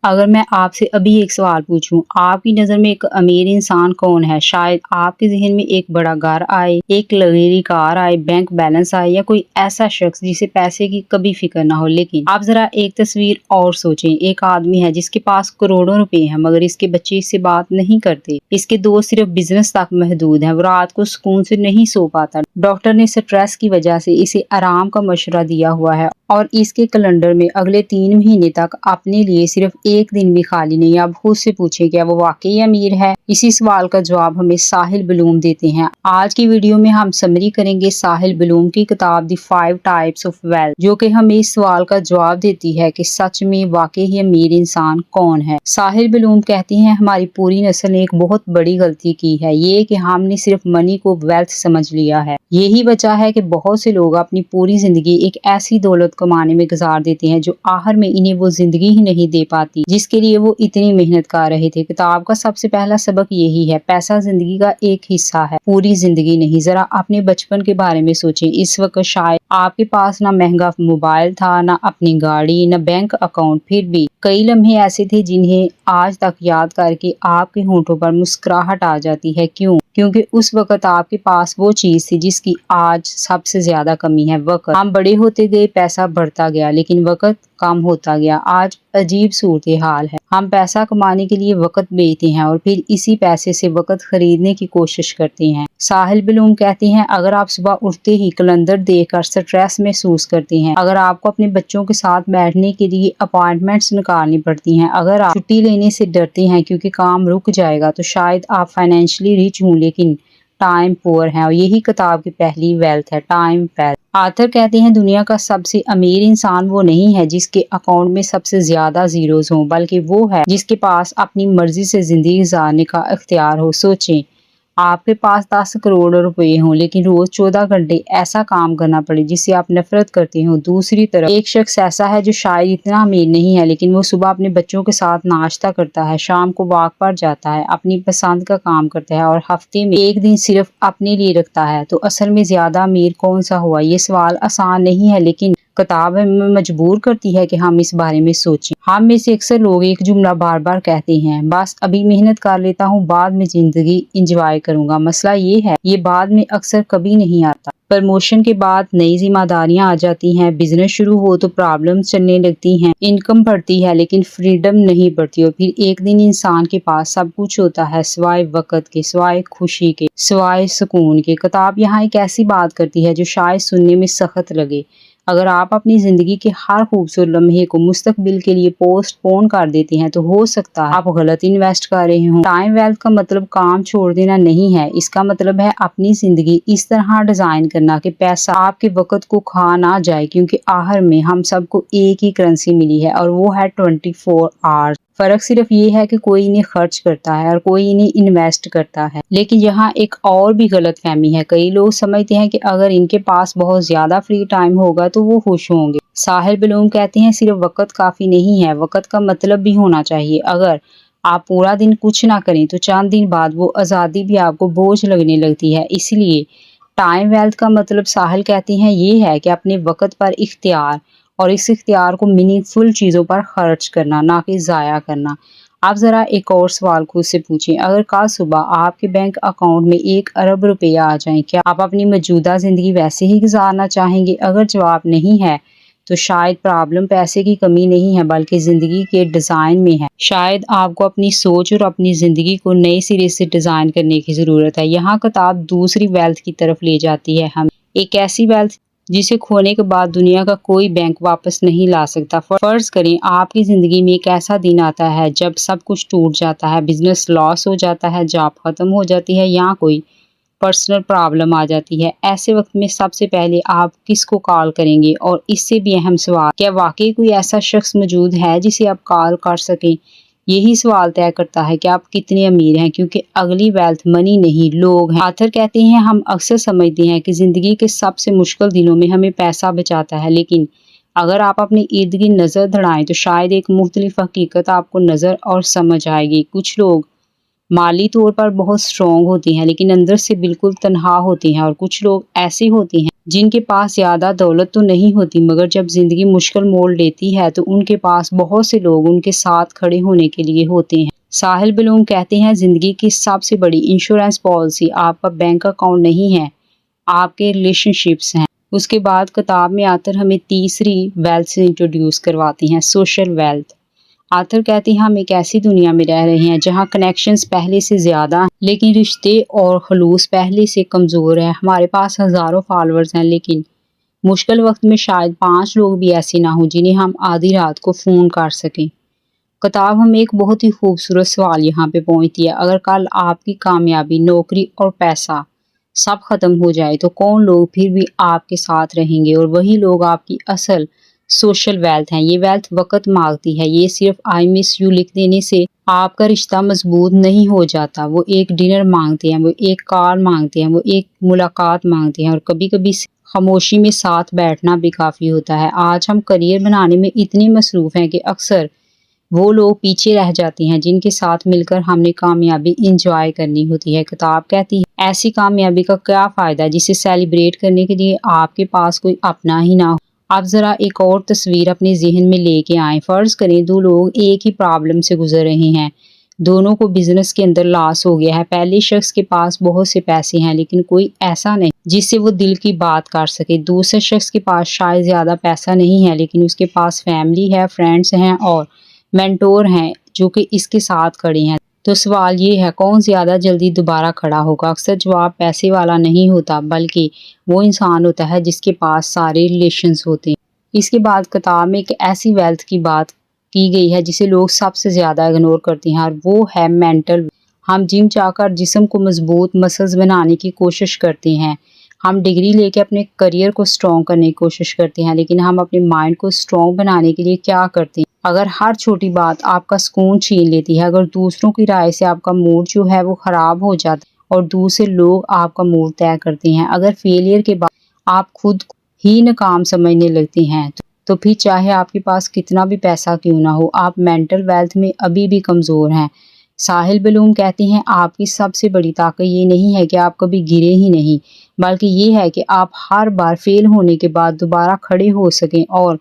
अगर मैं आपसे अभी एक सवाल पूछूं, आपकी नजर में एक अमीर इंसान कौन है? शायद आपके जहन में एक बड़ा घर आए, एक लग्जरी कार आए, बैंक बैलेंस आए, या कोई ऐसा शख्स जिसे पैसे की कभी फिक्र ना हो। लेकिन आप जरा एक तस्वीर और सोचें। एक आदमी है जिसके पास करोड़ों रुपए हैं, मगर इसके बच्चे इससे बात नहीं करते। इसके दोस्त सिर्फ बिजनेस तक महदूद हैं। वो रात को सुकून से नहीं सो पाता। डॉक्टर ने स्ट्रेस की वजह से इसे आराम का मशवरा दिया हुआ है और इसके कैलेंडर में अगले 3 महीने तक अपने लिए सिर्फ एक दिन भी खाली नहीं। अब खुद से पूछे, क्या वो वाकई अमीर है? इसी सवाल का जवाब हमें साहिल बलूम देते हैं। आज की वीडियो में हम समरी करेंगे साहिल बलूम की किताब द 5 टाइप्स ऑफ वेल्थ, जो कि हमें इस सवाल का जवाब देती है कि सच में वाकई ही अमीर इंसान कौन है। साहिल बलूम कहती हैं, हमारी पूरी नस्ल ने एक बहुत बड़ी गलती की है, ये कि हमने सिर्फ मनी को वेल्थ समझ लिया है। यही वजह है कि बहुत से लोग अपनी पूरी जिंदगी एक ऐसी दौलत कमाने में गुजार देते हैं जो आखिर में इन्हें वो जिंदगी ही नहीं दे पाती जिसके लिए वो इतनी मेहनत कर रहे थे। किताब का सबसे पहला सबक यही है, पैसा जिंदगी का एक हिस्सा है, पूरी जिंदगी नहीं। जरा अपने बचपन के बारे में सोचें। इस वक्त शायद आपके पास ना महंगा मोबाइल था, ना अपनी गाड़ी, ना बैंक अकाउंट, फिर भी कई लम्हे ऐसे थे जिन्हें आज तक याद करके आपके होंठों पर मुस्कुराहट आ जाती है। क्यों? क्योंकि उस वक्त आपके पास वो चीज थी जिसकी आज सबसे ज्यादा कमी है, वक्त। हम बड़े होते गए, पैसा बढ़ता गया, लेकिन वक्त कम होता गया। आज अजीब सूरत हाल है। हम पैसा कमाने के लिए वक्त बेचते हैं और फिर इसी पैसे से वक्त खरीदने की कोशिश करते हैं। साहिल बलूम कहती हैं, अगर आप सुबह उठते ही कैलेंडर देखकर स्ट्रेस महसूस करते हैं, अगर आपको अपने बच्चों के साथ बैठने के लिए अपॉइंटमेंट्स निकालनी पड़ती हैं, अगर आप छुट्टी लेने से डरते हैं क्योंकि काम रुक जाएगा, तो शायद आप फाइनेंशियली रिच हों लेकिन टाइम पुअर है। और यही किताब की पहली वेल्थ है, टाइम वेल्थ। आथर कहते हैं, दुनिया का सबसे अमीर इंसान वो नहीं है जिसके अकाउंट में सबसे ज्यादा जीरोस हों, बल्कि वो है जिसके पास अपनी मर्जी से जिंदगी गुजारने का इख्तियार हो। सोचें, आपके पास 10 करोड़ रुपए हों लेकिन रोज 14 घंटे ऐसा काम करना पड़े जिससे आप नफरत करते हो। दूसरी तरफ एक शख्स ऐसा है जो शायद इतना अमीर नहीं है, लेकिन वो सुबह अपने बच्चों के साथ नाश्ता करता है, शाम को वॉक पर जाता है, अपनी पसंद का काम करता है और हफ्ते में एक दिन सिर्फ अपने लिए रखता है। तो असल में ज्यादा अमीर कौन सा हुआ? ये सवाल आसान नहीं है, लेकिन किताब हमें मजबूर करती है कि हम इस बारे में सोचें। हम में से अक्सर लोग एक जुमला बार बार कहते हैं, बस अभी मेहनत कर लेता हूँ, बाद में जिंदगी इंजॉय करूंगा। मसला ये है, ये बाद में अक्सर कभी नहीं आता। प्रमोशन के बाद नई जिम्मेदारियां आ जाती हैं, बिजनेस शुरू हो तो प्रॉब्लम्स चलने लगती हैं, इनकम बढ़ती है लेकिन फ्रीडम नहीं बढ़ती। और फिर एक दिन इंसान के पास सब कुछ होता है सिवाय वक्त के, सिवाय खुशी के, सिवाय सुकून के। किताब यहाँ एक ऐसी बात करती है जो शायद सुनने में सख्त लगे। अगर आप अपनी जिंदगी के हर खूबसूरत लम्हे को मुस्तकबिल के लिए पोस्टपोन कर देते हैं, तो हो सकता है आप गलत इन्वेस्ट कर रहे हो। टाइम वेल्थ का मतलब काम छोड़ देना नहीं है, इसका मतलब है अपनी जिंदगी इस तरह डिजाइन करना कि पैसा आपके वक्त को खा ना जाए, क्योंकि आखिर में हम सबको एक ही करेंसी मिली है और वो है 24 आवर्स। फर्क सिर्फ ये है कि कोई इन्हें खर्च करता है और कोई इन्हें इन्वेस्ट करता है। लेकिन यहाँ एक और भी गलत फहमी है, कई लोग समझते हैं कि अगर इनके पास बहुत ज्यादा फ्री टाइम होगा तो वो खुश होंगे। साहिल बलूम कहते हैं, सिर्फ वक्त काफी नहीं है, वक्त का मतलब भी होना चाहिए। अगर आप पूरा दिन कुछ ना करें तो चंद दिन बाद वो आज़ादी भी आपको बोझ लगने लगती है। इसलिए टाइम वेल्थ का मतलब, साहिल कहती हैं, ये है कि अपने वक्त पर इख्तियार, और इस इख्तियार को मीनिंगफुल चीज़ों पर खर्च करना, ना कि ज़ाया करना। आप ज़रा एक और सवाल खुद से पूछें, अगर कल सुबह आपके बैंक अकाउंट में 1 अरब रुपया आ जाएं, क्या आप अपनी मौजूदा ज़िंदगी वैसे ही गुजारना चाहेंगे? अगर जवाब नहीं है तो शायद प्रॉब्लम पैसे की कमी नहीं है बल्कि ज़िंदगी के डिज़ाइन में है। शायद आपको अपनी सोच और अपनी ज़िंदगी को नए सिरे से डिज़ाइन करने की ज़रूरत है। यहाँ किताब दूसरी वेल्थ की तरफ ले जाती है हम, एक ऐसी वेल्थ जिसे खोने के बाद दुनिया का कोई बैंक वापस नहीं ला सकता। फर्ज करें आपकी जिंदगी में एक ऐसा दिन आता है जब सब कुछ टूट जाता है, बिजनेस लॉस हो जाता है, जॉब खत्म हो जाती है या कोई पर्सनल प्रॉब्लम आ जाती है। ऐसे वक्त में सबसे पहले आप किसको कॉल करेंगे? और इससे भी अहम सवाल, क्या वाकई कोई ऐसा शख्स मौजूद है जिसे आप कॉल कर सकें? यही सवाल तय करता है कि आप कितने अमीर हैं, क्योंकि अगली वेल्थ मनी नहीं, लोग हैं। आथर कहते हैं, हम अक्सर समझते हैं कि जिंदगी के सबसे मुश्किल दिनों में हमें पैसा बचाता है, लेकिन अगर आप अपने इर्द गिर्द नजर दौड़ाएं तो शायद एक मुख्तलिफ हकीकत आपको नजर और समझ आएगी। कुछ लोग माली तौर पर बहुत स्ट्रॉन्ग होती हैं लेकिन अंदर से बिल्कुल तन्हा होती हैं। और कुछ लोग ऐसे होते हैं जिनके पास ज़्यादा दौलत तो नहीं होती, मगर जब ज़िंदगी मुश्किल मोड़ लेती है तो उनके पास बहुत से लोग उनके साथ खड़े होने के लिए होते हैं। साहिल बलूम कहते हैं, ज़िंदगी की सबसे बड़ी इंश्योरेंस पॉलिसी आपका बैंक अकाउंट नहीं है, आपके रिलेशनशिप्स हैं। उसके बाद किताब में आथर हमें तीसरी वेल्थ से इंट्रोड्यूस करवाती हैं, सोशल वेल्थ। आथर कहते हैं, हम एक ऐसी दुनिया में रह रहे हैं जहां कनेक्शंस पहले से ज़्यादा हैं लेकिन रिश्ते और खलूस पहले से कमज़ोर है। हमारे पास हज़ारों फॉलोअर्स हैं लेकिन मुश्किल वक्त में शायद 5 लोग भी ऐसे ना हों जिन्हें हम आधी रात को फ़ोन कर सकें। किताब हमें एक बहुत ही खूबसूरत सवाल यहाँ पे पहुँचती है, अगर कल आपकी कामयाबी, नौकरी और पैसा सब खत्म हो जाए तो कौन लोग फिर भी आपके साथ रहेंगे? और वही लोग आपकी असल सोशल वेल्थ हैं। ये वेल्थ वक्त मांगती है, ये सिर्फ आई मिस यू लिख देने से आपका रिश्ता मजबूत नहीं हो जाता। वो एक डिनर मांगते हैं, वो एक कार मांगते हैं, वो एक मुलाकात मांगते हैं और कभी कभी खामोशी में साथ बैठना भी काफ़ी होता है। आज हम करियर बनाने में इतने मसरूफ़ हैं कि अक्सर वो लोग पीछे रह जाते हैं जिनके साथ मिलकर हमने कामयाबी इंजॉय करनी होती है। किताब कहती है, ऐसी कामयाबी का क्या फ़ायदा जिसे सेलिब्रेट करने के लिए आपके पास कोई अपना ही ना हो। आप ज़रा एक और तस्वीर अपने जहन में लेके आएं। फ़र्ज़ करें 2 लोग एक ही प्रॉब्लम से गुजर रहे हैं, दोनों को बिजनेस के अंदर लॉस हो गया है। पहले शख्स के पास बहुत से पैसे हैं लेकिन कोई ऐसा नहीं जिससे वो दिल की बात कर सके। दूसरे शख्स के पास शायद ज़्यादा पैसा नहीं है लेकिन उसके पास फैमिली है, फ्रेंड्स हैं और मेंटोर हैं जो कि इसके साथ खड़े हैं। तो सवाल ये है, कौन ज़्यादा जल्दी दोबारा खड़ा होगा? अक्सर जवाब पैसे वाला नहीं होता बल्कि वो इंसान होता है जिसके पास सारे रिलेशंस होते हैं। इसके बाद किताब में एक ऐसी वेल्थ की बात की गई है जिसे लोग सबसे ज़्यादा इग्नोर करते हैं और वो है मेंटल। हम जिम जाकर जिस्म को मजबूत मसल्स बनाने की कोशिश करते हैं, हम डिग्री लेके अपने करियर को स्ट्रॉन्ग करने की कोशिश करते हैं, लेकिन हम अपने माइंड को स्ट्रॉन्ग बनाने के लिए क्या करते हैं? अगर हर छोटी बात आपका सुकून छीन लेती है, अगर दूसरों की राय से आपका मूड जो है वो ख़राब हो जाता है और दूसरे लोग आपका मूड तय करते हैं, अगर फेलियर के बाद आप खुद ही नाकाम समझने लगते हैं तो फिर चाहे आपके पास कितना भी पैसा क्यों ना हो, आप मेंटल वेल्थ में अभी भी कमज़ोर हैं। साहिल बलूम कहते हैं, आपकी सबसे बड़ी ताकत ये नहीं है कि आप कभी गिरे ही नहीं, बल्कि ये है कि आप हर बार फेल होने के बाद दोबारा खड़े हो सकें और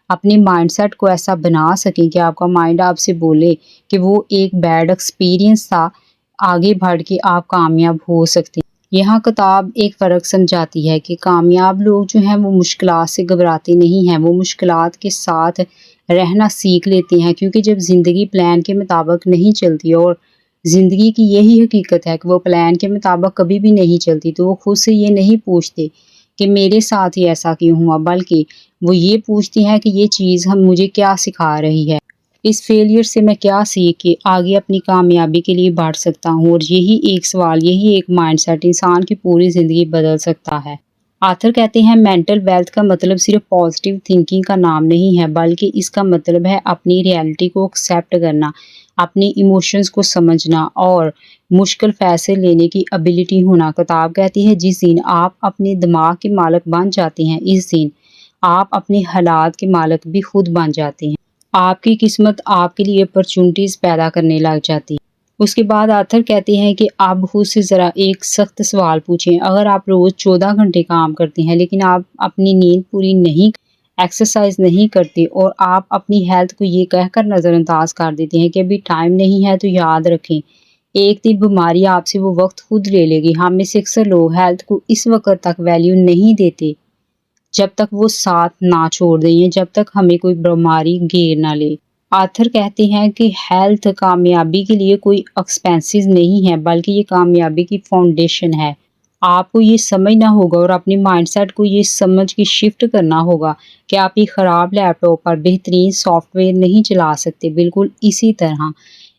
अपने माइंडसेट को ऐसा बना सकें कि आपका माइंड आपसे बोले कि वो एक बैड एक्सपीरियंस था, आगे बढ़ के आप कामयाब हो सकते हैं। यहाँ किताब एक फ़र्क समझाती है कि कामयाब लोग जो हैं वो मुश्किलात से घबराते नहीं हैं, वो मुश्किलात के साथ रहना सीख लेते हैं। क्योंकि जब ज़िंदगी प्लान के मुताबिक नहीं चलती और ज़िंदगी की यही हकीकत है कि वो प्लान के मुताबिक कभी भी नहीं चलती, तो वो खुद से ये नहीं पूछते कि मेरे साथ ही ऐसा क्यों हुआ, बल्कि वो ये पूछती हैं कि ये चीज़ हम मुझे क्या सिखा रही है, इस फेलियर से मैं क्या सीख के आगे अपनी कामयाबी के लिए बढ़ सकता हूँ। और यही एक सवाल, यही एक माइंडसेट इंसान की पूरी ज़िंदगी बदल सकता है। आथर कहते हैं, मेंटल वेल्थ का मतलब सिर्फ पॉजिटिव थिंकिंग का नाम नहीं है, बल्कि इसका मतलब है अपनी रियलिटी को एक्सेप्ट करना, अपनी इमोशंस को समझना और मुश्किल फैसले लेने की एबिलिटी होना। किताब कहती है, जिस दिन आप अपने दिमाग के मालिक बन जाते हैं, इस दिन आप अपने हालात के मालिक भी खुद बन जाते हैं। आपकी किस्मत आपके लिए अपॉर्चुनिटीज़ पैदा करने लग जाती है। उसके बाद आथर कहते हैं कि आप खुद से ज़रा एक सख्त सवाल पूछें। अगर आप रोज़ 14 घंटे काम करते हैं लेकिन आप अपनी नींद पूरी नहीं, एक्सरसाइज नहीं करते और आप अपनी हेल्थ को ये कहकर नज़रअंदाज कर देते हैं कि अभी टाइम नहीं है, तो याद रखें एक दिन बीमारी आपसे वो वक्त खुद ले लेगी। हम में से अक्सर लोग हेल्थ को इस वक्त तक वैल्यू नहीं देते जब तक वो साथ ना छोड़ दें, जब तक हमें कोई बीमारी घेर ना ले। आथर कहते हैं कि हेल्थ कामयाबी के लिए कोई एक्सपेंसेस नहीं है, बल्कि ये कामयाबी की फाउंडेशन है। आपको ये समझना होगा और अपने माइंडसेट को ये समझ के शिफ्ट करना होगा कि आप एक ख़राब लैपटॉप पर बेहतरीन सॉफ्टवेयर नहीं चला सकते। बिल्कुल इसी तरह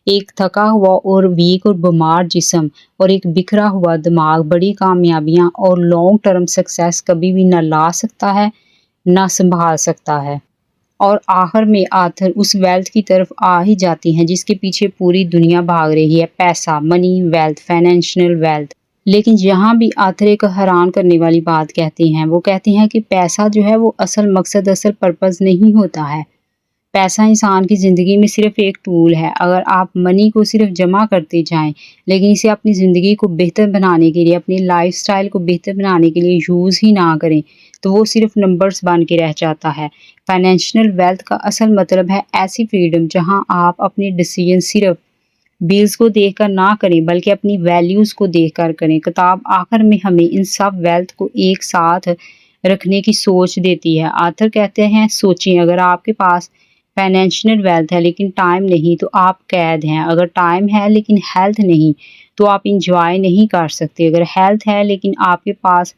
एक थका हुआ और वीक और बीमार जिस्म और एक बिखरा हुआ दिमाग बड़ी कामयाबियां और लॉन्ग टर्म सक्सेस कभी भी ना ला सकता है, ना संभाल सकता है। और आखिर में आथर उस वेल्थ की तरफ आ ही जाती हैं जिसके पीछे पूरी दुनिया भाग रही है, पैसा, मनी, वेल्थ, फाइनेंशियल वेल्थ। लेकिन यहाँ भी आथर एक हैरान करने वाली बात कहते हैं। वो कहते हैं कि पैसा जो है वो असल मकसद, असल पर्पस नहीं होता है। پیسہ انسان کی زندگی میں صرف ایک ٹول ہے۔ اگر آپ منی کو صرف جمع کرتے جائیں لیکن اسے اپنی زندگی کو بہتر بنانے کے لیے، اپنی لائف سٹائل کو بہتر بنانے کے لیے یوز ہی نہ کریں تو وہ صرف نمبرز بن کے رہ جاتا ہے۔ فائنینشیل ویلتھ کا اصل مطلب ہے ایسی فریڈم جہاں آپ اپنے ڈیسیژن صرف بلز کو دیکھ کر نہ کریں بلکہ اپنی ویلیوز کو دیکھ کر کریں۔ کتاب آخر میں ہمیں ان سب ویلتھ کو ایک ساتھ رکھنے کی سوچ دیتی ہے۔ آتھر کہتے ہیں سوچیں، اگر آپ کے پاس فائنینشیل ویلتھ ہے لیکن ٹائم نہیں تو آپ قید ہیں۔ اگر ٹائم ہے لیکن ہیلتھ نہیں تو آپ انجوائے نہیں کر سکتے۔ اگر ہیلتھ ہے لیکن آپ کے پاس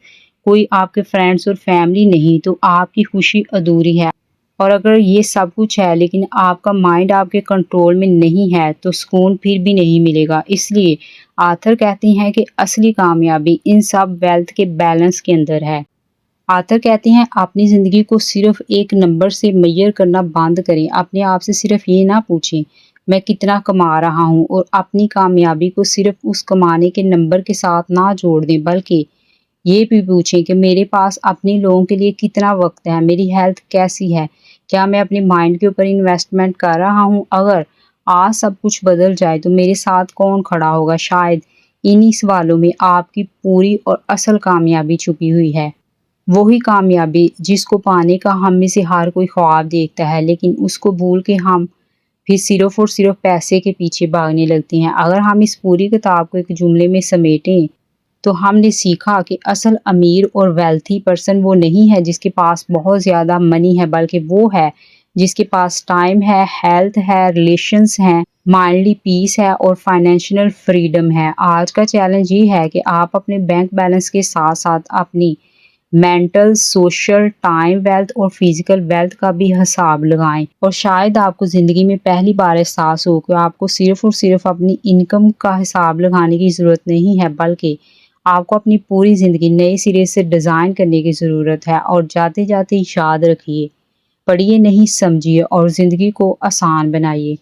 کوئی آپ کے فرینڈز اور فیملی نہیں تو آپ کی خوشی ادھوری ہے۔ اور اگر یہ سب کچھ ہے لیکن آپ کا مائنڈ آپ کے کنٹرول میں نہیں ہے تو سکون پھر بھی نہیں ملے گا۔ اس لیے آتھر کہتے ہیں کہ اصلی کامیابی ان سب ویلتھ کے بیلنس کے اندر ہے۔ آتھر کہتے ہیں اپنی زندگی کو صرف ایک نمبر سے میئر کرنا بند کریں۔ اپنے آپ سے صرف یہ نہ پوچھیں میں کتنا کما رہا ہوں، اور اپنی کامیابی کو صرف اس کمانے کے نمبر کے ساتھ نہ جوڑ دیں بلکہ یہ بھی پوچھیں کہ میرے پاس اپنے لوگوں کے لیے کتنا وقت ہے، میری ہیلتھ کیسی ہے، کیا میں اپنے مائنڈ کے اوپر انویسٹمنٹ کر رہا ہوں۔ اگر آج سب کچھ بدل جائے تو میرے ساتھ کون کھڑا ہوگا؟ شاید انہی سوالوں میں آپ کی پوری اور اصل کامیابی چھپی ہوئی ہے۔ وہی کامیابی جس کو پانے کا ہم میں سے ہر کوئی خواب دیکھتا ہے لیکن اس کو بھول کے ہم پھر صرف اور صرف پیسے کے پیچھے بھاگنے لگتے ہیں۔ اگر ہم اس پوری کتاب کو ایک جملے میں سمیٹیں تو ہم نے سیکھا کہ اصل امیر اور ویلتھی پرسن وہ نہیں ہے جس کے پاس بہت زیادہ منی ہے، بلکہ وہ ہے جس کے پاس ٹائم ہے، ہیلتھ ہے، ریلیشنز ہیں، مائنڈلی پیس ہے اور فائنینشیل فریڈم ہے۔ آج کا چیلنج یہ ہے کہ آپ اپنے بینک بیلنس کے ساتھ ساتھ اپنی مینٹل، سوشل، ٹائم ویلتھ اور فزیکل ویلتھ کا بھی حساب لگائیں۔ اور شاید آپ کو زندگی میں پہلی بار احساس ہو کہ آپ کو صرف اور صرف اپنی انکم کا حساب لگانے کی ضرورت نہیں ہے بلکہ آپ کو اپنی پوری زندگی نئے سرے سے ڈیزائن کرنے کی ضرورت ہے۔ اور جاتے جاتے یاد رکھیے، پڑھیے نہیں سمجھیے اور زندگی کو آسان بنائیے۔